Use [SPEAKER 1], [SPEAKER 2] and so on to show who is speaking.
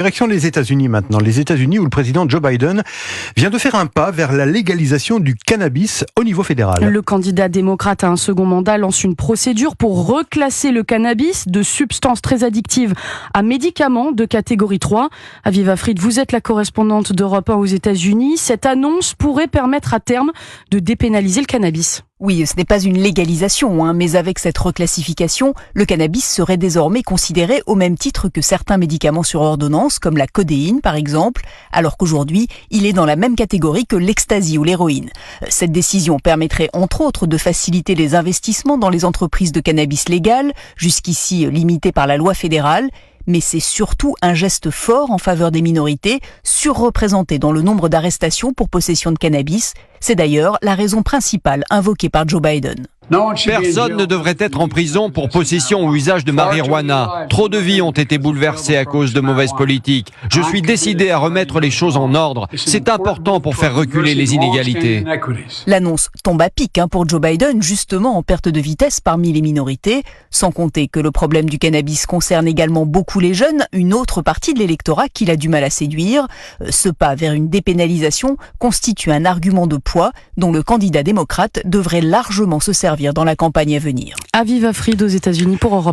[SPEAKER 1] Direction les États-Unis maintenant. Les États-Unis où le président Joe Biden vient de faire un pas vers la légalisation du cannabis au niveau fédéral.
[SPEAKER 2] Le candidat démocrate à un second mandat lance une procédure pour reclasser le cannabis de substance très addictive à médicaments de catégorie 3. Aviva Fried, vous êtes la correspondante d'Europe 1 aux États-Unis. Cette annonce pourrait permettre à terme de dépénaliser le cannabis.
[SPEAKER 3] Oui, ce n'est pas une légalisation, mais avec cette reclassification, le cannabis serait désormais considéré au même titre que certains médicaments sur ordonnance, comme la codéine par exemple, alors qu'aujourd'hui, il est dans la même catégorie que l'ecstasy ou l'héroïne. Cette décision permettrait entre autres de faciliter les investissements dans les entreprises de cannabis légales, jusqu'ici limitées par la loi fédérale. Mais c'est surtout un geste fort en faveur des minorités, surreprésentées dans le nombre d'arrestations pour possession de cannabis. C'est d'ailleurs la raison principale invoquée par Joe Biden.
[SPEAKER 4] Personne ne devrait être en prison pour possession ou usage de marijuana. Trop de vies ont été bouleversées à cause de mauvaises politiques. Je suis décidé à remettre les choses en ordre. C'est important pour faire reculer les inégalités.
[SPEAKER 3] L'annonce tombe à pic pour Joe Biden, justement en perte de vitesse parmi les minorités. Sans compter que le problème du cannabis concerne également beaucoup les jeunes, une autre partie de l'électorat qu'il a du mal à séduire. Ce pas vers une dépénalisation constitue un argument de poids dont le candidat démocrate devrait largement se servir dans la campagne à venir.
[SPEAKER 2] Aviva Fried aux États-Unis pour Europe 1.